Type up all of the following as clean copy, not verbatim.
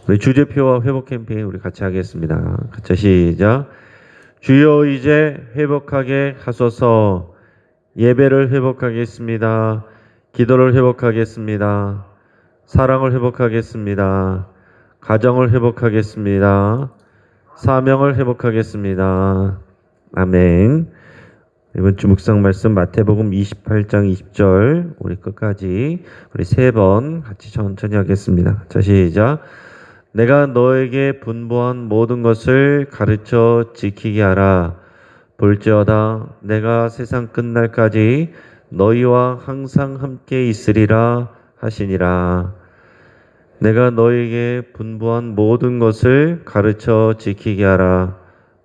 우리 주제표와 회복 캠페인 우리 같이 하겠습니다. 같이 시작. 주여 이제 회복하게 하소서. 예배를 회복하겠습니다. 기도를 회복하겠습니다. 사랑을 회복하겠습니다. 가정을 회복하겠습니다. 사명을 회복하겠습니다. 아멘. 이번 주 묵상 말씀 마태복음 28장 20절 우리 끝까지 우리 3번 같이 천천히 하겠습니다. 자, 시작. 내가 너에게 분부한 모든 것을 가르쳐 지키게 하라. 볼지어다 내가 세상 끝날까지 너희와 항상 함께 있으리라 하시니라. 내가 너에게 분부한 모든 것을 가르쳐 지키게 하라.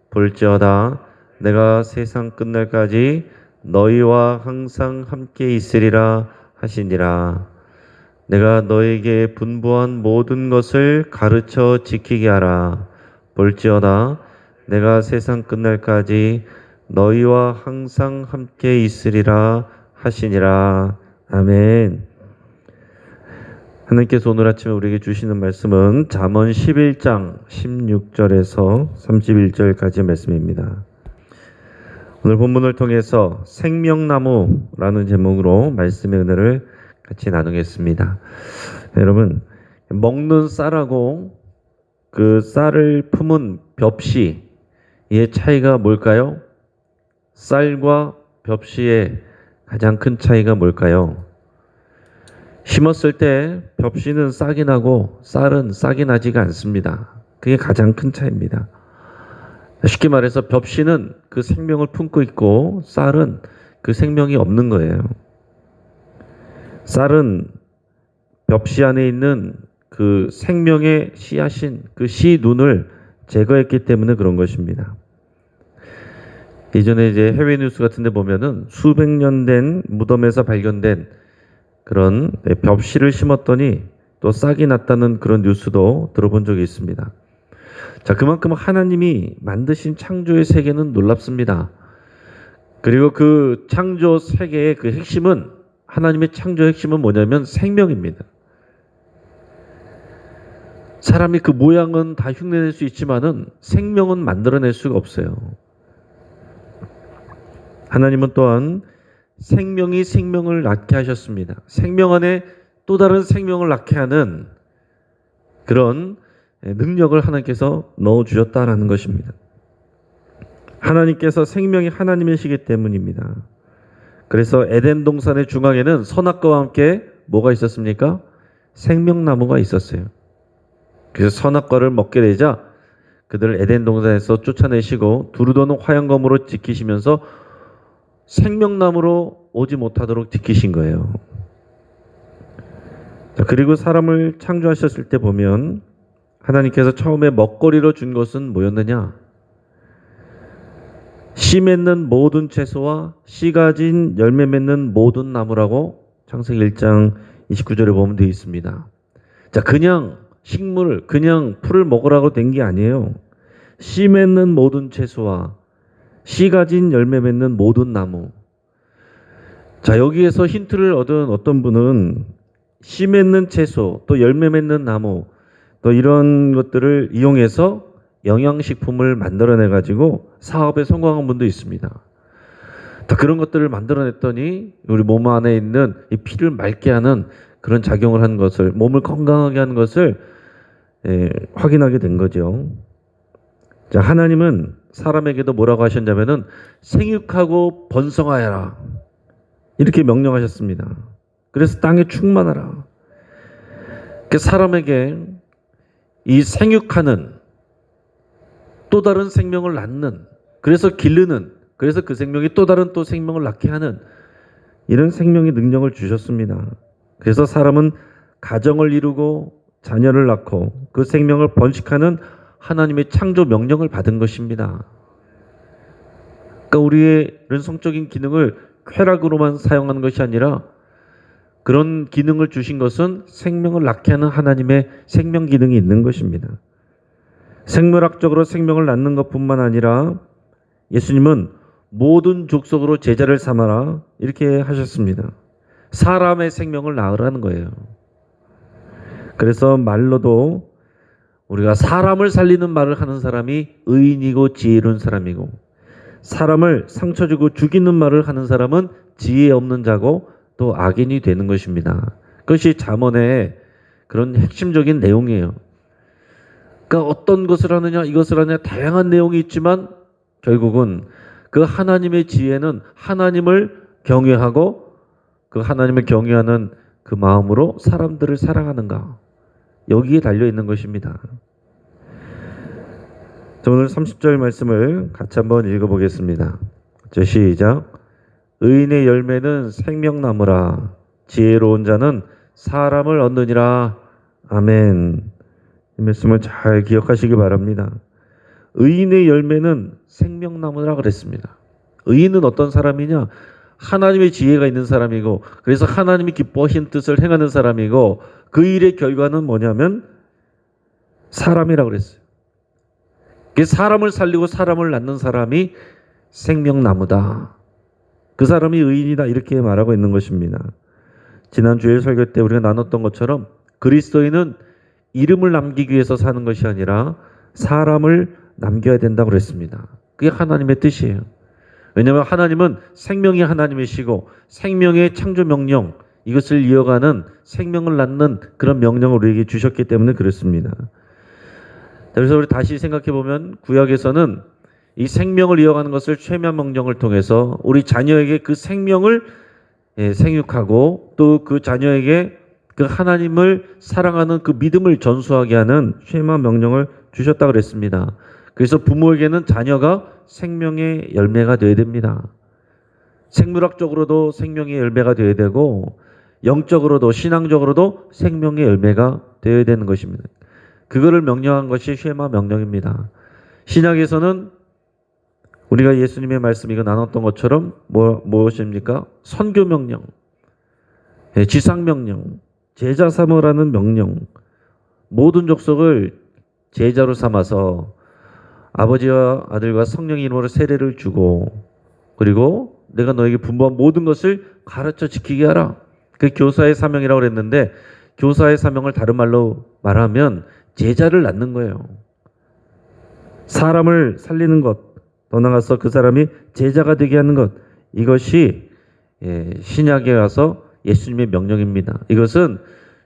볼지어다 내가 세상 끝날까지 너희와 항상 함께 있으리라 하시니라. 내가 너에게 분부한 모든 것을 가르쳐 지키게 하라. 볼지어다 내가 세상 끝날까지 너희와 항상 함께 있으리라 하시니라. 아멘. 하나님께서 오늘 아침에 우리에게 주시는 말씀은 잠언 11장 16절에서 31절까지의 말씀입니다. 오늘 본문을 통해서 생명나무라는 제목으로 말씀의 은혜를 같이 나누겠습니다. 여러분, 먹는 쌀하고 그 쌀을 품은 벽시의 차이가 뭘까요? 쌀과 벽시의 가장 큰 차이가 뭘까요? 심었을 때 벽시는 싹이 나고 쌀은 싹이 나지가 않습니다. 그게 가장 큰 차이입니다. 쉽게 말해서 벽시는 그 생명을 품고 있고 쌀은 그 생명이 없는 거예요. 쌀은 벽시 안에 있는 그 생명의 씨앗인 그 씨눈을 제거했기 때문에 그런 것입니다. 예전에 이제 해외 뉴스 같은 데 보면은 수백 년 된 무덤에서 발견된 그런 벽시를 심었더니 또 싹이 났다는 그런 뉴스도 들어본 적이 있습니다. 자, 그만큼 하나님이 만드신 창조의 세계는 놀랍습니다. 그리고 그 창조 세계의 그 핵심은, 하나님의 창조의 핵심은 뭐냐면 생명입니다. 사람이 그 모양은 다 흉내낼 수 있지만은 생명은 만들어낼 수가 없어요. 하나님은 또한 생명이 생명을 낳게 하셨습니다. 생명 안에 또 다른 생명을 낳게 하는 그런 능력을 하나님께서 넣어주셨다라는 것입니다. 하나님께서 생명이 하나님이시기 때문입니다. 그래서 에덴 동산의 중앙에는 선악과와 함께 뭐가 있었습니까? 생명나무가 있었어요. 그래서 선악과를 먹게 되자 그들을 에덴 동산에서 쫓아내시고 두루도는 화양검으로 지키시면서 생명나무로 오지 못하도록 지키신 거예요. 자, 그리고 사람을 창조하셨을 때 보면 하나님께서 처음에 먹거리로 준 것은 뭐였느냐? 씨 맺는 모든 채소와 씨 가진 열매 맺는 모든 나무라고 창세기 1장 29절에 보면 되어 있습니다. 자, 그냥 식물, 그냥 풀을 먹으라고 된 게 아니에요. 씨 맺는 모든 채소와 씨 가진 열매 맺는 모든 나무. 자, 여기에서 힌트를 얻은 어떤 분은 씨 맺는 채소, 또 열매 맺는 나무, 또 이런 것들을 이용해서 영양식품을 만들어내 가지고 사업에 성공한 분도 있습니다. 또 그런 것들을 만들어냈더니 우리 몸 안에 있는 이 피를 맑게 하는 그런 작용을 한 것을, 몸을 건강하게 하는 것을 확인하게 된 거죠. 자, 하나님은 사람에게도 뭐라고 하셨냐면은 생육하고 번성하여라 이렇게 명령하셨습니다. 그래서 땅에 충만하라. 사람에게 이 생육하는, 또 다른 생명을 낳는, 그래서 기르는, 그래서 그 생명이 또 다른 또 생명을 낳게 하는 이런 생명의 능력을 주셨습니다. 그래서 사람은 가정을 이루고 자녀를 낳고 그 생명을 번식하는 하나님의 창조 명령을 받은 것입니다. 그러니까 우리의 이런 성적인 기능을 쾌락으로만 사용하는 것이 아니라 그런 기능을 주신 것은 생명을 낳게 하는 하나님의 생명 기능이 있는 것입니다. 생물학적으로 생명을 낳는 것뿐만 아니라 예수님은 모든 족속으로 제자를 삼아라 이렇게 하셨습니다. 사람의 생명을 낳으라는 거예요. 그래서 말로도 우리가 사람을 살리는 말을 하는 사람이 의인이고 지혜로운 사람이고, 사람을 상처 주고 죽이는 말을 하는 사람은 지혜 없는 자고 또 악인이 되는 것입니다. 그것이 잠언의 그런 핵심적인 내용이에요. 그러니까 어떤 것을 하느냐, 이것을 하느냐, 다양한 내용이 있지만 결국은 그 하나님의 지혜는 하나님을 경외하고 그 하나님을 경외하는 그 마음으로 사람들을 사랑하는가, 여기에 달려 있는 것입니다. 자, 오늘 30절 말씀을 같이 한번 읽어보겠습니다. 자, 시작. 의인의 열매는 생명나무라, 지혜로운 자는 사람을 얻느니라. 아멘. 이 말씀을 잘 기억하시기 바랍니다. 의인의 열매는 생명나무라 그랬습니다. 의인은 어떤 사람이냐? 하나님의 지혜가 있는 사람이고, 그래서 하나님이 기뻐하신 뜻을 행하는 사람이고, 그 일의 결과는 뭐냐면 사람이라고 그랬어요. 사람을 살리고 사람을 낳는 사람이 생명나무다. 그 사람이 의인이다, 이렇게 말하고 있는 것입니다. 지난 주일 설교 때 우리가 나눴던 것처럼 그리스도인은 이름을 남기기 위해서 사는 것이 아니라 사람을 남겨야 된다고 그랬습니다. 그게 하나님의 뜻이에요. 왜냐하면 하나님은 생명이 하나님이시고 생명의 창조 명령, 이것을 이어가는 생명을 낳는 그런 명령을 우리에게 주셨기 때문에 그렇습니다. 그래서 우리 다시 생각해 보면 구약에서는 이 생명을 이어가는 것을 쉐마 명령을 통해서 우리 자녀에게 그 생명을 생육하고 또 그 자녀에게 그 하나님을 사랑하는 그 믿음을 전수하게 하는 쉐마 명령을 주셨다고 그랬습니다. 그래서 부모에게는 자녀가 생명의 열매가 되어야 됩니다. 생물학적으로도 생명의 열매가 되어야 되고 영적으로도 신앙적으로도 생명의 열매가 되어야 되는 것입니다. 그거를 명령한 것이 쉐마 명령입니다. 신약에서는 우리가 예수님의 말씀 이거 나눴던 것처럼 무엇입니까? 선교 명령, 지상 명령, 제자 삼으라는 명령, 모든 족속을 제자로 삼아서 아버지와 아들과 성령의 이름으로 세례를 주고, 그리고 내가 너에게 분부한 모든 것을 가르쳐 지키게 하라. 그 교사의 사명이라고 그랬는데, 교사의 사명을 다른 말로 말하면 제자를 낳는 거예요. 사람을 살리는 것, 더 나아가서 그 사람이 제자가 되게 하는 것, 이것이 신약에 와서 예수님의 명령입니다. 이것은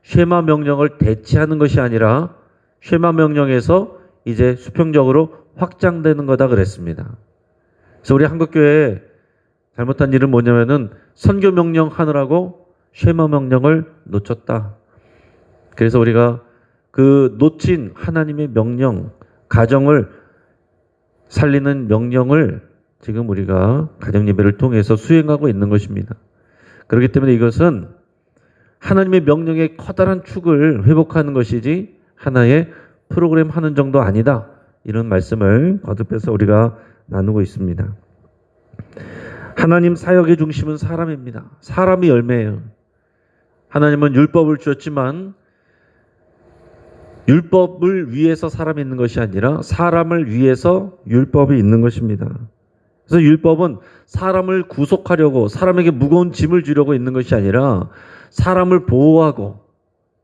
쉐마 명령을 대체하는 것이 아니라 쉐마 명령에서 이제 수평적으로 확장되는 거다 그랬습니다. 그래서 우리 한국교회에 잘못한 일은 뭐냐면은 선교 명령 하느라고 쉐마 명령을 놓쳤다. 그래서 우리가 그 놓친 하나님의 명령, 가정을 살리는 명령을 지금 우리가 가정예배를 통해서 수행하고 있는 것입니다. 그렇기 때문에 이것은 하나님의 명령의 커다란 축을 회복하는 것이지 하나의 프로그램 하는 정도 아니다. 이런 말씀을 거듭해서 우리가 나누고 있습니다. 하나님 사역의 중심은 사람입니다. 사람이 열매예요. 하나님은 율법을 주었지만 율법을 위해서 사람이 있는 것이 아니라 사람을 위해서 율법이 있는 것입니다. 그래서 율법은 사람을 구속하려고, 사람에게 무거운 짐을 주려고 있는 것이 아니라 사람을 보호하고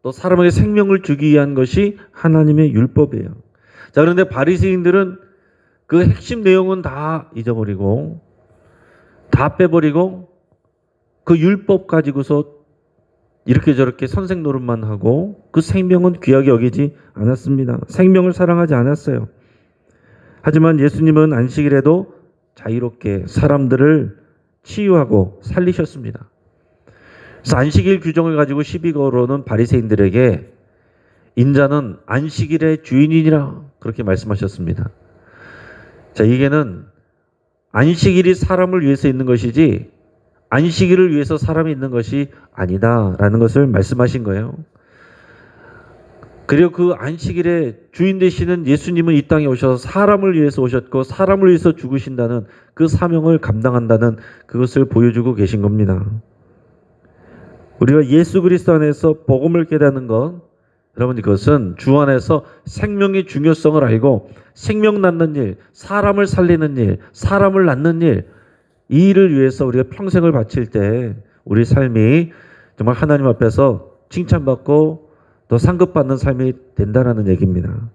또 사람에게 생명을 주기 위한 것이 하나님의 율법이에요. 자, 그런데 바리새인들은 그 핵심 내용은 다 잊어버리고 다 빼버리고 그 율법 가지고서 이렇게 저렇게 선생 노릇만 하고 그 생명은 귀하게 여기지 않았습니다. 생명을 사랑하지 않았어요. 하지만 예수님은 안식일에도 자유롭게 사람들을 치유하고 살리셨습니다. 그래서 안식일 규정을 가지고 시비 걸어오는 바리새인들에게 인자는 안식일의 주인이니라 그렇게 말씀하셨습니다. 자, 이게는 안식일이 사람을 위해서 있는 것이지 안식일을 위해서 사람이 있는 것이 아니다라는 것을 말씀하신 거예요. 그리고 그 안식일의 주인 되시는 예수님은 이 땅에 오셔서 사람을 위해서 오셨고 사람을 위해서 죽으신다는 그 사명을 감당한다는 그것을 보여주고 계신 겁니다. 우리가 예수 그리스도 안에서 복음을 깨닫는 것, 여러분 이것은 주 안에서 생명의 중요성을 알고 생명 낳는 일, 사람을 살리는 일, 사람을 낳는 일, 이 일을 위해서 우리가 평생을 바칠 때 우리 삶이 정말 하나님 앞에서 칭찬받고 또 상급받는 삶이 된다라는 얘기입니다.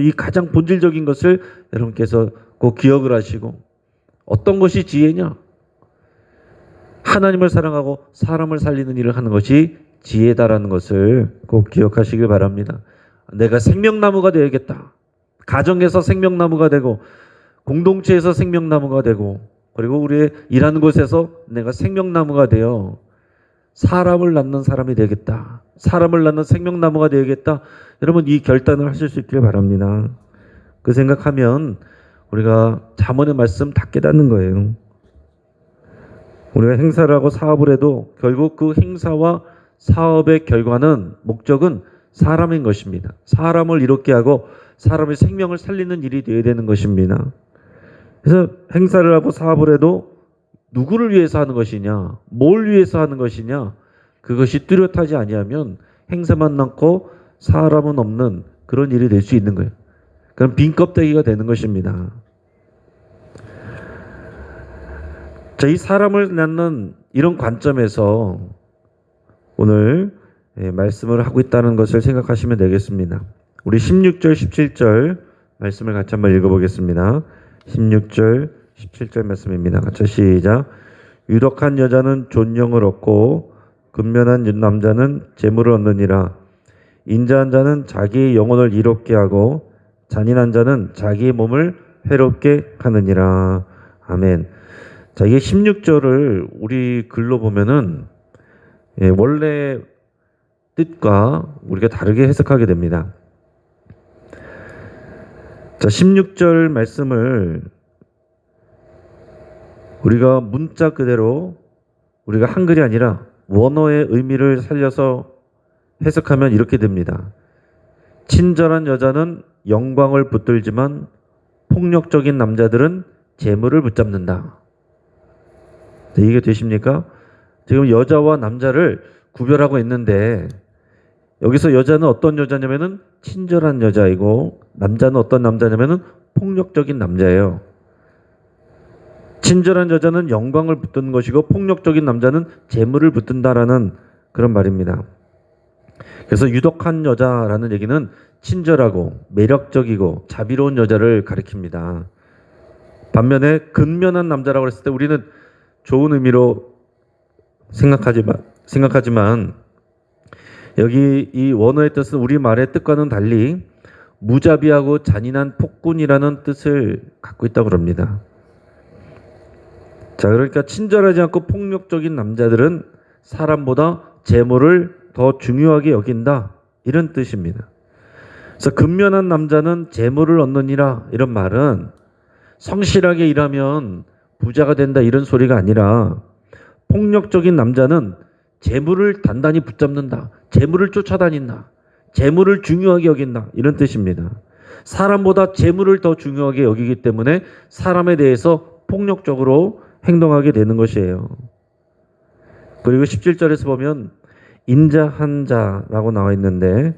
이 가장 본질적인 것을 여러분께서 꼭 기억을 하시고, 어떤 것이 지혜냐? 하나님을 사랑하고 사람을 살리는 일을 하는 것이 지혜다라는 것을 꼭 기억하시길 바랍니다. 내가 생명나무가 되어야겠다. 가정에서 생명나무가 되고, 공동체에서 생명나무가 되고, 그리고 우리의 일하는 곳에서 내가 생명나무가 되어 사람을 낳는 사람이 되겠다. 사람을 낳는 생명나무가 되겠다. 여러분, 이 결단을 하실 수 있길 바랍니다. 그 생각하면 우리가 잠언의 말씀 다 깨닫는 거예요. 우리가 행사를 하고 사업을 해도 결국 그 행사와 사업의 결과는, 목적은 사람인 것입니다. 사람을 이롭게 하고 사람의 생명을 살리는 일이 되어야 되는 것입니다. 그래서 행사를 하고 사업을 해도 누구를 위해서 하는 것이냐, 뭘 위해서 하는 것이냐, 그것이 뚜렷하지 아니하면 행사만 남고 사람은 없는 그런 일이 될 수 있는 거예요. 그럼 빈 껍데기가 되는 것입니다. 자, 이 사람을 낳는 이런 관점에서 오늘 말씀을 하고 있다는 것을 생각하시면 되겠습니다. 우리 16절, 17절 말씀을 같이 한번 읽어보겠습니다. 16절, 17절 말씀입니다. 같이 시작. 유덕한 여자는 존영을 얻고 근면한 남자는 재물을 얻느니라. 인자한 자는 자기의 영혼을 이롭게 하고 잔인한 자는 자기의 몸을 해롭게 하느니라. 아멘. 자, 이게 16절을 우리 글로 보면은 원래 뜻과 우리가 다르게 해석하게 됩니다. 자, 16절 말씀을 우리가 문자 그대로, 우리가 한글이 아니라 원어의 의미를 살려서 해석하면 이렇게 됩니다. 친절한 여자는 영광을 붙들지만 폭력적인 남자들은 재물을 붙잡는다. 네, 이게 되십니까? 지금 여자와 남자를 구별하고 있는데, 여기서 여자는 어떤 여자냐면은 친절한 여자이고, 남자는 어떤 남자냐면은 폭력적인 남자예요. 친절한 여자는 영광을 붙드는 것이고, 폭력적인 남자는 재물을 붙든다라는 그런 말입니다. 그래서 유덕한 여자라는 얘기는 친절하고 매력적이고 자비로운 여자를 가리킵니다. 반면에 근면한 남자라고 했을 때 우리는 좋은 의미로 생각하지만 여기 이 원어의 뜻은 우리말의 뜻과는 달리 무자비하고 잔인한 폭군이라는 뜻을 갖고 있다고 합니다. 자, 그러니까 친절하지 않고 폭력적인 남자들은 사람보다 재물을 더 중요하게 여긴다, 이런 뜻입니다. 그래서 근면한 남자는 재물을 얻느니라, 이런 말은 성실하게 일하면 부자가 된다, 이런 소리가 아니라 폭력적인 남자는 재물을 단단히 붙잡는다, 재물을 쫓아다닌다, 재물을 중요하게 여긴다, 이런 뜻입니다. 사람보다 재물을 더 중요하게 여기기 때문에 사람에 대해서 폭력적으로 행동하게 되는 것이에요. 그리고 17절에서 보면 인자한 자라고 나와 있는데,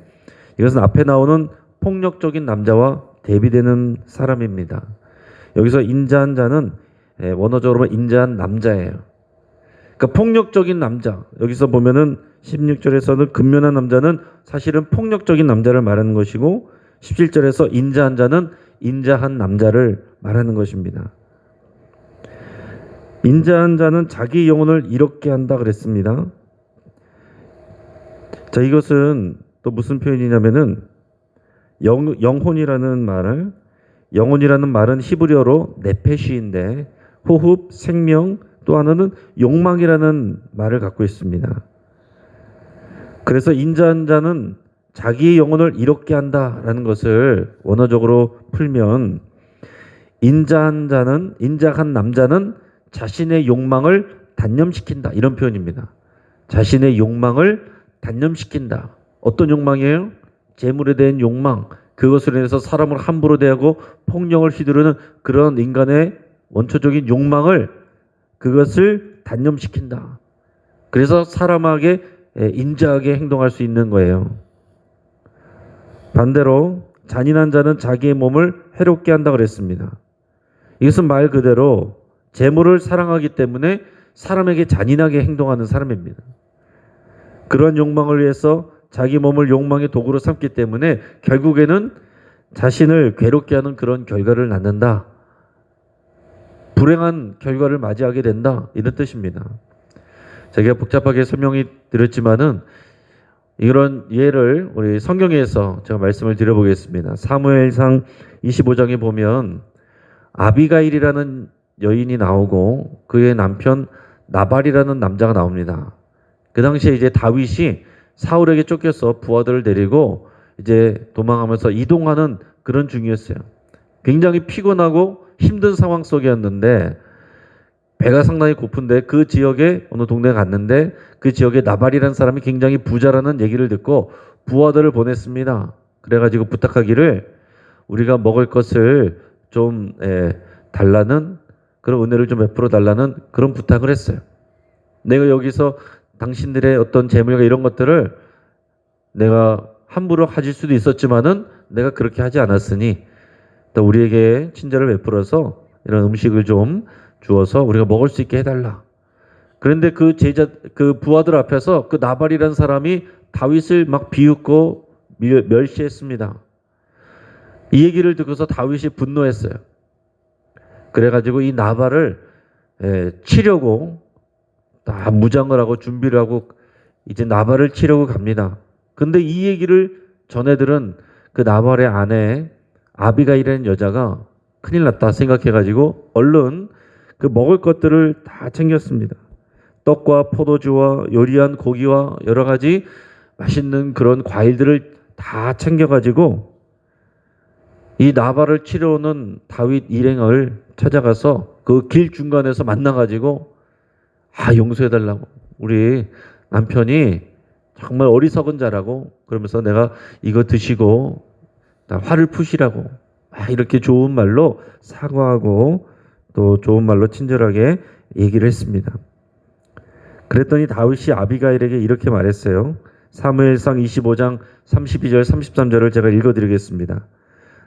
이것은 앞에 나오는 폭력적인 남자와 대비되는 사람입니다. 여기서 인자한 자는 원어적으로 보면 인자한 남자예요. 그러니까 폭력적인 남자, 여기서 보면은 16절에서는 근면한 남자는 사실은 폭력적인 남자를 말하는 것이고, 17절에서 인자한 자는 인자한 남자를 말하는 것입니다. 인자한 자는 자기 영혼을 이롭게 한다 그랬습니다. 자, 이것은 또 무슨 표현이냐면은 영혼이라는 말은 히브리어로 네페시인데 호흡, 생명, 또 하나는 욕망이라는 말을 갖고 있습니다. 그래서 인자한 자는 자기의 영혼을 이롭게 한다라는 것을 원어적으로 풀면 인자한 남자는 자신의 욕망을 단념시킨다, 이런 표현입니다. 자신의 욕망을 단념시킨다. 어떤 욕망이에요? 재물에 대한 욕망. 그것으로 인해서 사람을 함부로 대하고 폭력을 휘두르는 그런 인간의 원초적인 욕망을, 그것을 단념시킨다. 그래서 사람에게 인자하게 행동할 수 있는 거예요. 반대로 잔인한 자는 자기의 몸을 해롭게 한다 그랬습니다. 이것은 말 그대로 재물을 사랑하기 때문에 사람에게 잔인하게 행동하는 사람입니다. 그런 욕망을 위해서 자기 몸을 욕망의 도구로 삼기 때문에 결국에는 자신을 괴롭게 하는 그런 결과를 낳는다. 불행한 결과를 맞이하게 된다. 이런 뜻입니다. 제가 복잡하게 설명이 드렸지만은 이런 예를 우리 성경에서 제가 말씀을 드려보겠습니다. 사무엘상 25장에 보면 아비가일이라는 여인이 나오고 그의 남편 나발이라는 남자가 나옵니다. 그 당시에 이제 다윗이 사울에게 쫓겨서 부하들을 데리고 이제 도망하면서 이동하는 그런 중이었어요. 굉장히 피곤하고 힘든 상황 속이었는데 배가 상당히 고픈데 그 지역에 어느 동네에 갔는데 그 지역에 나발이라는 사람이 굉장히 부자라는 얘기를 듣고 부하들을 보냈습니다. 그래가지고 부탁하기를 우리가 먹을 것을 좀 달라는 그런 은혜를 좀 베풀어 달라는 그런 부탁을 했어요. 내가 여기서 당신들의 어떤 재물과 이런 것들을 내가 함부로 가질 수도 있었지만은 내가 그렇게 하지 않았으니 또 우리에게 친절을 베풀어서 이런 음식을 좀 주어서 우리가 먹을 수 있게 해달라. 그런데 그 부하들 앞에서 그 나발이라는 사람이 다윗을 막 비웃고 멸시했습니다. 이 얘기를 듣고서 다윗이 분노했어요. 그래가지고 이 나발을 치려고 다 무장을 하고 준비를 하고 이제 나발을 치려고 갑니다. 근데 이 얘기를 전해들은 그 나발의 아내 아비가일이라는 여자가 큰일 났다 생각해가지고 얼른 그 먹을 것들을 다 챙겼습니다. 떡과 포도주와 요리한 고기와 여러 가지 맛있는 그런 과일들을 다 챙겨가지고 이 나발을 치러오는 다윗 일행을 찾아가서 그 길 중간에서 만나가지고 용서해달라고 우리 남편이 정말 어리석은 자라고 그러면서 내가 이거 드시고 화를 푸시라고 이렇게 좋은 말로 사과하고 또 좋은 말로 친절하게 얘기를 했습니다. 그랬더니 다윗이 아비가일에게 이렇게 말했어요. 사무엘상 25장 32절 33절을 제가 읽어드리겠습니다.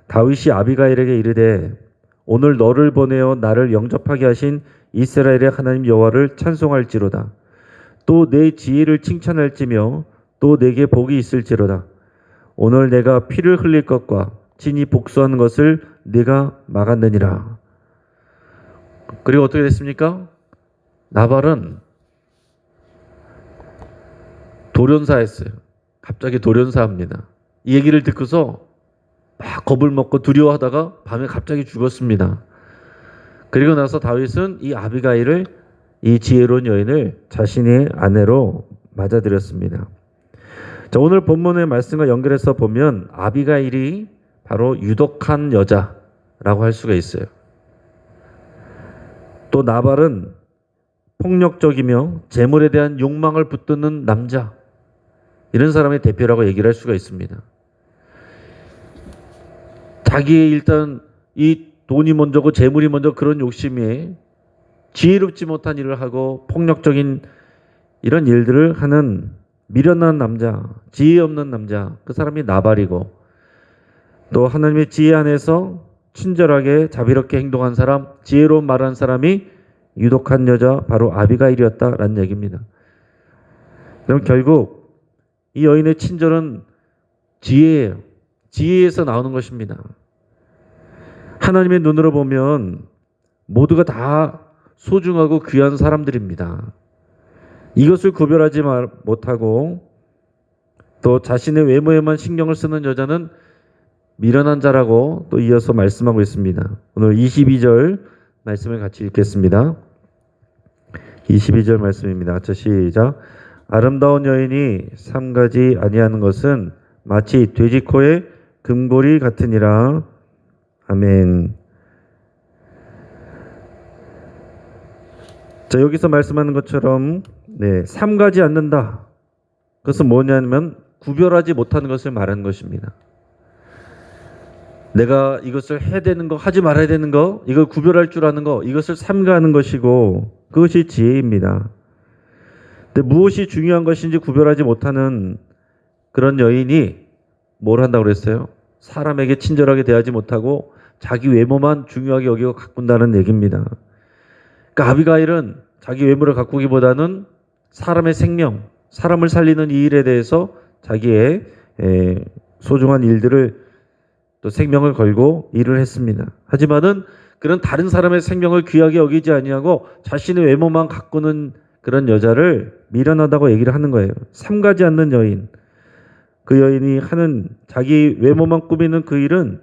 다윗이 아비가일에게 이르되 오늘 너를 보내어 나를 영접하게 하신 이스라엘의 하나님 여호와를 찬송할지로다. 또 내 지혜를 칭찬할지며 또 내게 복이 있을지로다. 오늘 내가 피를 흘릴 것과 진이 복수하는 것을 네가 막았느니라. 그리고 어떻게 됐습니까? 나발은 돌연사했어요. 갑자기 돌연사합니다. 이 얘기를 듣고서 막 겁을 먹고 두려워하다가 밤에 갑자기 죽었습니다. 그리고 나서 다윗은 이 아비가일을 이 지혜로운 여인을 자신의 아내로 맞아들였습니다. 자, 오늘 본문의 말씀과 연결해서 보면 아비가일이 바로 유독한 여자라고 할 수가 있어요. 또 나발은 폭력적이며 재물에 대한 욕망을 붙드는 남자, 이런 사람의 대표라고 얘기를 할 수가 있습니다. 자기의 일단 이 돈이 먼저고 재물이 먼저 그런 욕심에 지혜롭지 못한 일을 하고 폭력적인 이런 일들을 하는 미련한 남자, 지혜 없는 남자, 그 사람이 나발이고 또 하나님의 지혜 안에서 친절하게 자비롭게 행동한 사람, 지혜로운 말한 사람이 유독한 여자 바로 아비가일이었다라는 얘기입니다. 그럼 결국 이 여인의 친절은 지혜예요. 지혜에서 나오는 것입니다. 하나님의 눈으로 보면 모두가 다 소중하고 귀한 사람들입니다. 이것을 구별하지 못하고 또 자신의 외모에만 신경을 쓰는 여자는 미련한 자라고 또 이어서 말씀하고 있습니다. 오늘 22절 말씀을 같이 읽겠습니다. 22절 말씀입니다. 같이 시작. 아름다운 여인이 삼가지 아니하는 것은 마치 돼지 코의 금고리 같으니라. 아멘. 자, 여기서 말씀하는 것처럼 삼가지 않는다. 그것은 뭐냐면 구별하지 못하는 것을 말하는 것입니다. 내가 이것을 해야 되는 거, 하지 말아야 되는 거, 이걸 구별할 줄 아는 거, 이것을 삼가하는 것이고 그것이 지혜입니다. 근데 무엇이 중요한 것인지 구별하지 못하는 그런 여인이 뭘 한다고 그랬어요? 사람에게 친절하게 대하지 못하고 자기 외모만 중요하게 여기고 가꾼다는 얘기입니다. 그러니까 아비가일은 자기 외모를 가꾸기보다는 사람의 생명, 사람을 살리는 이 일에 대해서 자기의 소중한 일들을 또 생명을 걸고 일을 했습니다. 하지만은 그런 다른 사람의 생명을 귀하게 여기지 아니하고 자신의 외모만 가꾸는 그런 여자를 미련하다고 얘기를 하는 거예요. 삼가지 않는 여인. 그 여인이 하는 자기 외모만 꾸미는 그 일은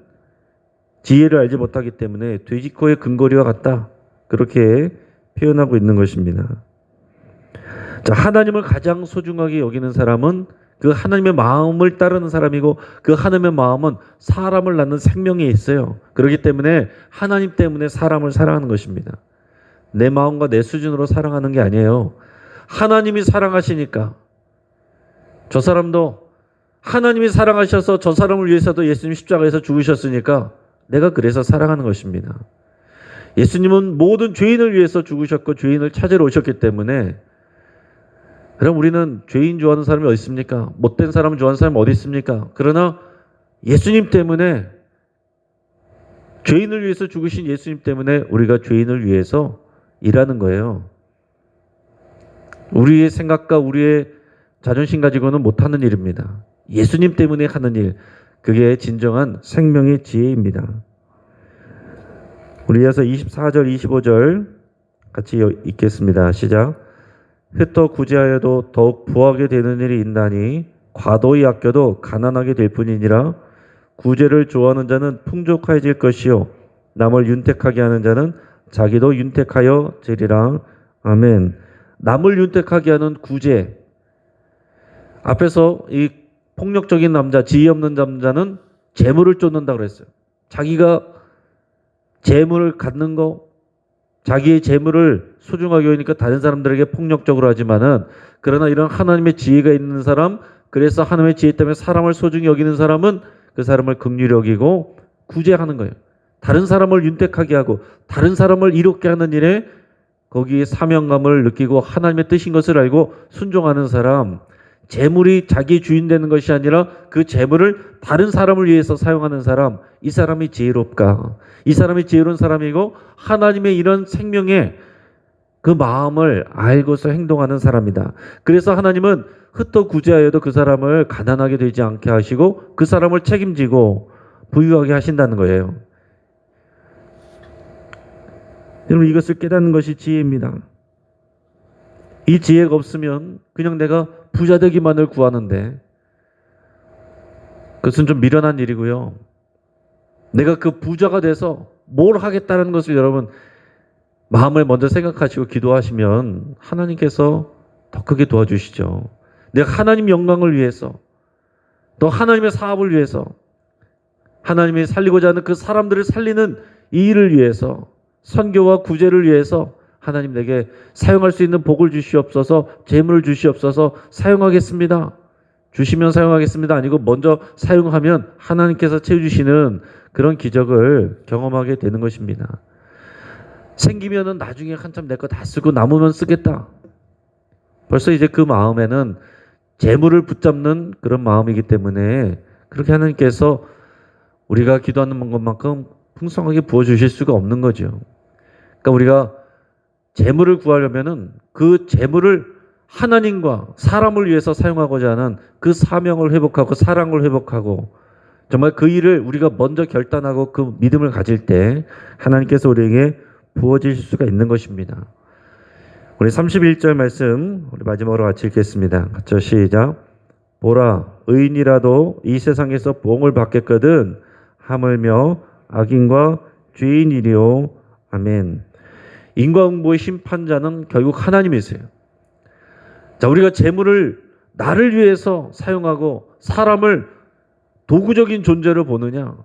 지혜를 알지 못하기 때문에 돼지코의 금고리와 같다. 그렇게 표현하고 있는 것입니다. 자, 하나님을 가장 소중하게 여기는 사람은 그 하나님의 마음을 따르는 사람이고 그 하나님의 마음은 사람을 낳는 생명에 있어요. 그렇기 때문에 하나님 때문에 사람을 사랑하는 것입니다. 내 마음과 내 수준으로 사랑하는 게 아니에요. 하나님이 사랑하시니까 저 사람도 하나님이 사랑하셔서 저 사람을 위해서도 예수님 십자가에서 죽으셨으니까 내가 그래서 사랑하는 것입니다. 예수님은 모든 죄인을 위해서 죽으셨고 죄인을 찾으러 오셨기 때문에 그럼 우리는 죄인 좋아하는 사람이 어디 있습니까? 못된 사람 좋아하는 사람이 어디 있습니까? 그러나 예수님 때문에 죄인을 위해서 죽으신 예수님 때문에 우리가 죄인을 위해서 일하는 거예요. 우리의 생각과 우리의 자존심 가지고는 못하는 일입니다. 예수님 때문에 하는 일, 그게 진정한 생명의 지혜입니다. 우리 이어서 24절, 25절 같이 읽겠습니다. 시작. 흩어 구제하여도 더욱 부하게 되는 일이 있나니 과도히 아껴도 가난하게 될 뿐이니라. 구제를 좋아하는 자는 풍족해질 것이요 남을 윤택하게 하는 자는 자기도 윤택하여 지리라. 아멘. 남을 윤택하게 하는 구제. 앞에서 이 폭력적인 남자, 지혜 없는 남자는 재물을 쫓는다 그랬어요. 자기가 재물을 갖는 거, 자기의 재물을 소중하게 여기니까 다른 사람들에게 폭력적으로 하지만은 그러나 이런 하나님의 지혜가 있는 사람, 그래서 하나님의 지혜 때문에 사람을 소중히 여기는 사람은 그 사람을 긍휼히 여기고 구제하는 거예요. 다른 사람을 윤택하게 하고 다른 사람을 이롭게 하는 일에 거기에 사명감을 느끼고 하나님의 뜻인 것을 알고 순종하는 사람, 재물이 자기 주인 되는 것이 아니라 그 재물을 다른 사람을 위해서 사용하는 사람, 이 사람이 지혜롭까? 이 사람이 지혜로운 사람이고 하나님의 이런 생명의 그 마음을 알고서 행동하는 사람이다. 그래서 하나님은 흩어 구제하여도 그 사람을 가난하게 되지 않게 하시고 그 사람을 책임지고 부유하게 하신다는 거예요. 여러분, 이것을 깨닫는 것이 지혜입니다. 이 지혜가 없으면 그냥 내가 부자 되기만을 구하는데 그것은 좀 미련한 일이고요. 내가 그 부자가 돼서 뭘 하겠다는 것을 여러분 마음을 먼저 생각하시고 기도하시면 하나님께서 더 크게 도와주시죠. 내가 하나님 영광을 위해서 또 하나님의 사업을 위해서 하나님이 살리고자 하는 그 사람들을 살리는 이 일을 위해서 선교와 구제를 위해서 하나님 내게 사용할 수 있는 복을 주시옵소서, 재물을 주시옵소서, 사용하겠습니다. 주시면 사용하겠습니다. 아니고 먼저 사용하면 하나님께서 채워주시는 그런 기적을 경험하게 되는 것입니다. 생기면은 나중에 한참 내 거 다 쓰고 남으면 쓰겠다. 벌써 이제 그 마음에는 재물을 붙잡는 그런 마음이기 때문에 그렇게 하나님께서 우리가 기도하는 것만큼 풍성하게 부어주실 수가 없는 거죠. 그러니까 우리가 재물을 구하려면은 그 재물을 하나님과 사람을 위해서 사용하고자 하는 그 사명을 회복하고 사랑을 회복하고 정말 그 일을 우리가 먼저 결단하고 그 믿음을 가질 때 하나님께서 우리에게 부어질 수가 있는 것입니다. 우리 31절 말씀 우리 마지막으로 같이 읽겠습니다. 같이 시작. 보라, 의인이라도 이 세상에서 보응을 받겠거든 하물며 악인과 죄인이리요. 아멘. 인과응보의 심판자는 결국 하나님이세요. 자, 우리가 재물을 나를 위해서 사용하고 사람을 도구적인 존재로 보느냐,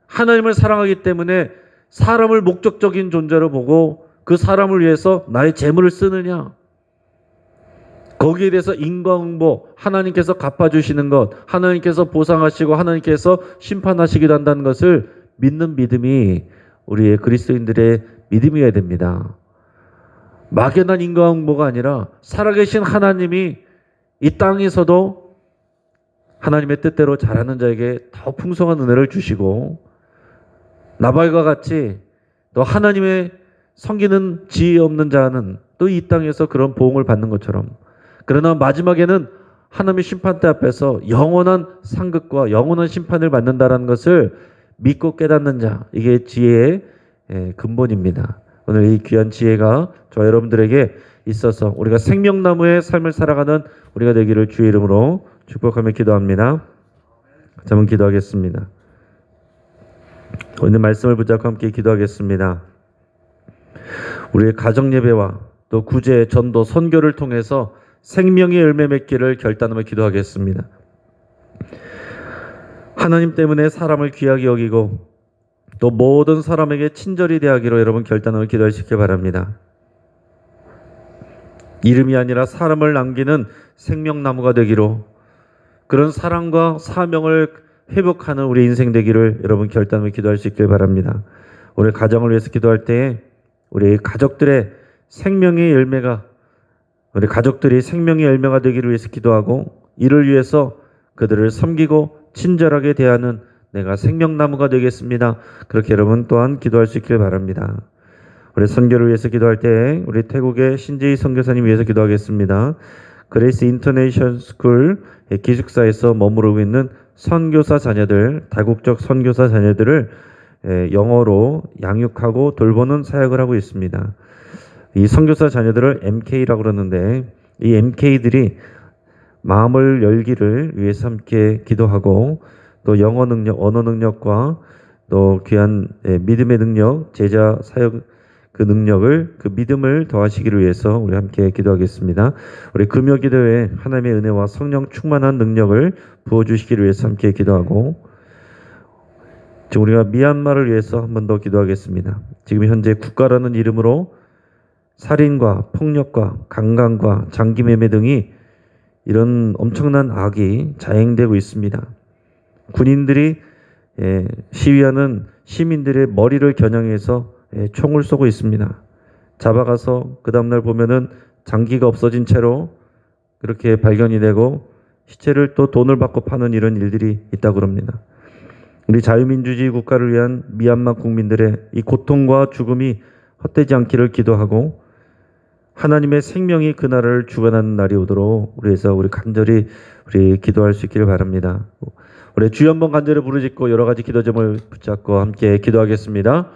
하나님을 사랑하기 때문에 사람을 목적적인 존재로 보고 그 사람을 위해서 나의 재물을 쓰느냐, 거기에 대해서 인과응보, 하나님께서 갚아주시는 것, 하나님께서 보상하시고 하나님께서 심판하시기도 한다는 것을 믿는 믿음이 우리의 그리스도인들의 믿음이어야 됩니다. 막연한 인과응보가 아니라 살아계신 하나님이 이 땅에서도 하나님의 뜻대로 잘하는 자에게 더 풍성한 은혜를 주시고 나발과 같이 또 하나님의 섬기는 지혜 없는 자는 또 이 땅에서 그런 보응을 받는 것처럼, 그러나 마지막에는 하나님의 심판대 앞에서 영원한 상급과 영원한 심판을 받는다는 것을 믿고 깨닫는 자, 이게 지혜의 근본입니다. 오늘 이 귀한 지혜가 저 여러분들에게 있어서 우리가 생명나무의 삶을 살아가는 우리가 되기를 주의 이름으로 축복하며 기도합니다. 한번 기도하겠습니다. 오늘 말씀을 붙잡고 함께 기도하겠습니다. 우리의 가정 예배와 또 구제, 전도, 선교를 통해서 생명의 열매 맺기를 결단하며 기도하겠습니다. 하나님 때문에 사람을 귀하게 여기고 또 모든 사람에게 친절히 대하기로 여러분 결단하며 기도하시기 바랍니다. 이름이 아니라 사람을 남기는 생명나무가 되기로 그런 사랑과 사명을 회복하는 우리 인생 되기를 여러분 결단하며 기도할 수 있길 바랍니다. 우리 가정을 위해서 기도할 때에 우리 가족들의 생명의 열매가 우리 가족들이 생명의 열매가 되기를 위해서 기도하고 이를 위해서 그들을 섬기고 친절하게 대하는 내가 생명나무가 되겠습니다. 그렇게 여러분 또한 기도할 수 있길 바랍니다. 우리 선교를 위해서 기도할 때 우리 태국의 신재희 선교사님 위해서 기도하겠습니다. 그레이스 인터내셔널 스쿨 기숙사에서 머무르고 있는 선교사 자녀들, 다국적 선교사 자녀들을 영어로 양육하고 돌보는 사역을 하고 있습니다. 이 선교사 자녀들을 MK라고 그러는데 이 MK들이 마음을 열기를 위해서 함께 기도하고 또 영어 능력, 언어 능력과 또 귀한 믿음의 능력, 제자 사역 그 능력을 그 믿음을 더하시기를 위해서 우리 함께 기도하겠습니다. 우리 금요 기도에 하나님의 은혜와 성령 충만한 능력을 부어주시기를 위해서 함께 기도하고 지금 우리가 미얀마를 위해서 한 번 더 기도하겠습니다. 지금 현재 국가라는 이름으로 살인과 폭력과 강간과 장기매매 등이 이런 엄청난 악이 자행되고 있습니다. 군인들이 시위하는 시민들의 머리를 겨냥해서 총을 쏘고 있습니다. 잡아가서 그 다음날 보면은 장기가 없어진 채로 그렇게 발견이 되고 시체를 또 돈을 받고 파는 이런 일들이 있다고 합니다. 우리 자유민주주의 국가를 위한 미얀마 국민들의 이 고통과 죽음이 헛되지 않기를 기도하고 하나님의 생명이 그날을 주관하는 날이 오도록 우리에서 우리 간절히 우리 기도할 수 있기를 바랍니다. 우리 주여 한번 간절히 부르짖고 여러 가지 기도 점을 붙잡고 함께 기도하겠습니다.